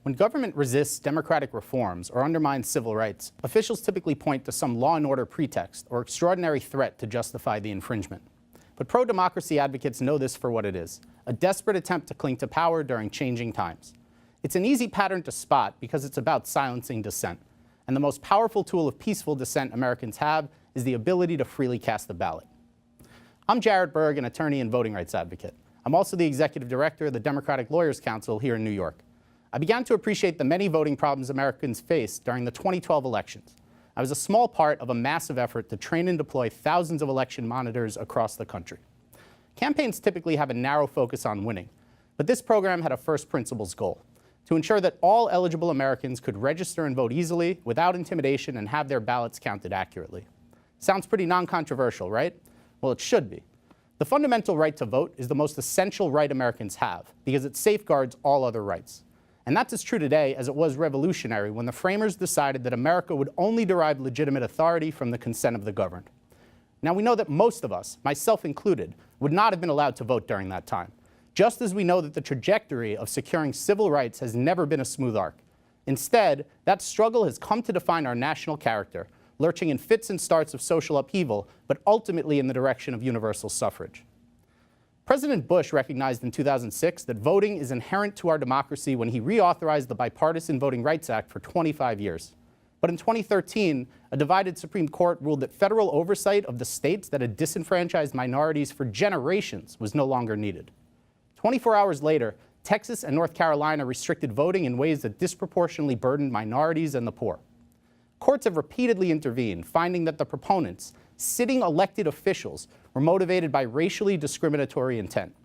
When government resists democratic reforms or undermines civil rights, officials typically point to some law and order pretext or extraordinary threat to justify the infringement. But pro-democracy advocates know this for what it is, a desperate attempt to cling to power during changing times. It's an easy pattern to spot because it's about silencing dissent. And the most powerful tool of peaceful dissent Americans have is the ability to freely cast the ballot. I'm Jarret Berg, an attorney and voting rights advocate. I'm also the executive director of the Democratic Lawyers Council here in New York. I began to appreciate the many voting problems Americans faced during the 2012 elections. I was a small part of a massive effort to train and deploy thousands of election monitors across the country. Campaigns typically have a narrow focus on winning, but this program had a first principles goal: to ensure that all eligible Americans could register and vote easily, without intimidation, and have their ballots counted accurately. Sounds pretty non-controversial, right? Well, it should be. The fundamental right to vote is the most essential right Americans have because it safeguards all other rights. And that's as true today as it was revolutionary when the framers decided that America would only derive legitimate authority from the consent of the governed. Now, we know that most of us, myself included, would not have been allowed to vote during that time, just as we know that the trajectory of securing civil rights has never been a smooth arc. Instead, that struggle has come to define our national character, lurching in fits and starts of social upheaval, but ultimately in the direction of universal suffrage. President Bush recognized in 2006 that voting is inherent to our democracy when he reauthorized the Bipartisan Voting Rights Act for 25 years. But in 2013, a divided Supreme Court ruled that federal oversight of the states that had disenfranchised minorities for generations was no longer needed. 24 hours later, Texas and North Carolina restricted voting in ways that disproportionately burdened minorities and the poor. Courts have repeatedly intervened, finding that the proponents, sitting elected officials, were motivated by racially discriminatory intent.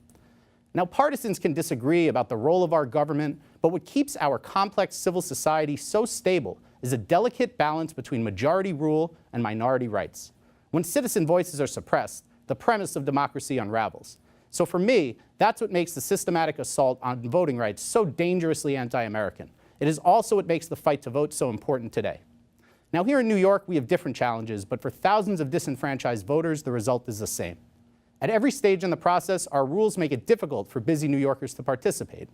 Now, partisans can disagree about the role of our government, but what keeps our complex civil society so stable is a delicate balance between majority rule and minority rights. When citizen voices are suppressed, the premise of democracy unravels. So for me, that's what makes the systematic assault on voting rights so dangerously anti-American. It is also what makes the fight to vote so important today. Now, here in New York, we have different challenges, but for thousands of disenfranchised voters, the result is the same. At every stage in the process, our rules make it difficult for busy New Yorkers to participate.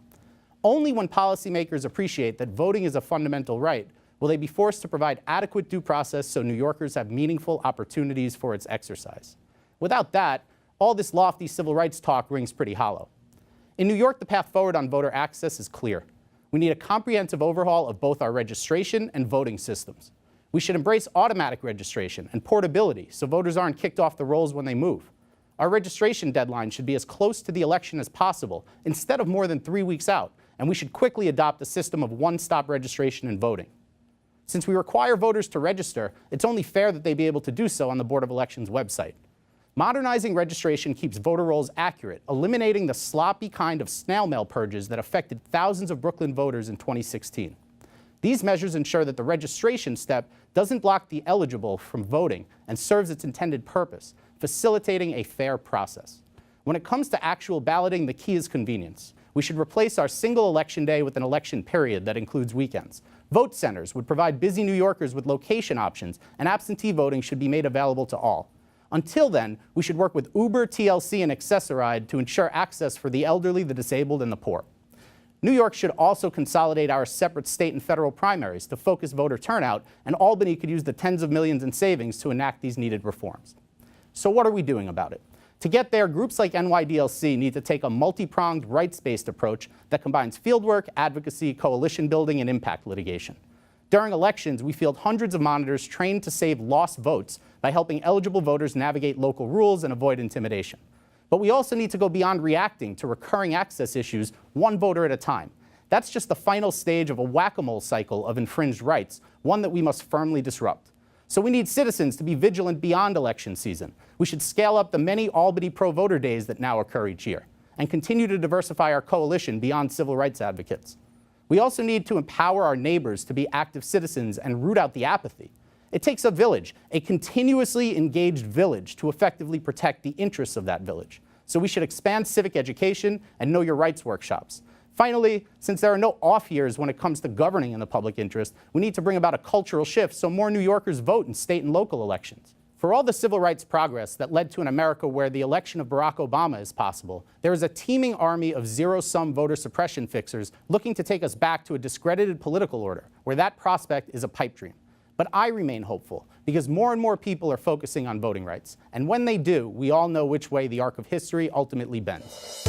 Only when policymakers appreciate that voting is a fundamental right will they be forced to provide adequate due process so New Yorkers have meaningful opportunities for its exercise. Without that, all this lofty civil rights talk rings pretty hollow. In New York, the path forward on voter access is clear. We need a comprehensive overhaul of both our registration and voting systems. We should embrace automatic registration and portability so voters aren't kicked off the rolls when they move. Our registration deadline should be as close to the election as possible instead of more than 3 weeks out, and we should quickly adopt a system of one-stop registration and voting. Since we require voters to register, it's only fair that they be able to do so on the Board of Elections website. Modernizing registration keeps voter rolls accurate, eliminating the sloppy kind of snail mail purges that affected thousands of Brooklyn voters in 2016. These measures ensure that the registration step doesn't block the eligible from voting and serves its intended purpose, facilitating a fair process. When it comes to actual balloting, the key is convenience. We should replace our single election day with an election period that includes weekends. Vote centers would provide busy New Yorkers with location options, and absentee voting should be made available to all. Until then, we should work with Uber, TLC, and Access-a-Ride to ensure access for the elderly, the disabled, and the poor. New York should also consolidate our separate state and federal primaries to focus voter turnout, and Albany could use the tens of millions in savings to enact these needed reforms. So what are we doing about it? To get there, groups like NYDLC need to take a multi-pronged, rights-based approach that combines fieldwork, advocacy, coalition building, and impact litigation. During elections, we field hundreds of monitors trained to save lost votes by helping eligible voters navigate local rules and avoid intimidation. But we also need to go beyond reacting to recurring access issues one voter at a time. That's just the final stage of a whack-a-mole cycle of infringed rights, one that we must firmly disrupt. So we need citizens to be vigilant beyond election season. We should scale up the many Albany pro-voter days that now occur each year, and continue to diversify our coalition beyond civil rights advocates. We also need to empower our neighbors to be active citizens and root out the apathy. It takes a village, a continuously engaged village, to effectively protect the interests of that village. So we should expand civic education and know your rights workshops. Finally, since there are no off years when it comes to governing in the public interest, we need to bring about a cultural shift so more New Yorkers vote in state and local elections. For all the civil rights progress that led to an America where the election of Barack Obama is possible, there is a teeming army of zero-sum voter suppression fixers looking to take us back to a discredited political order where that prospect is a pipe dream. But I remain hopeful because more and more people are focusing on voting rights. And when they do, we all know which way the arc of history ultimately bends.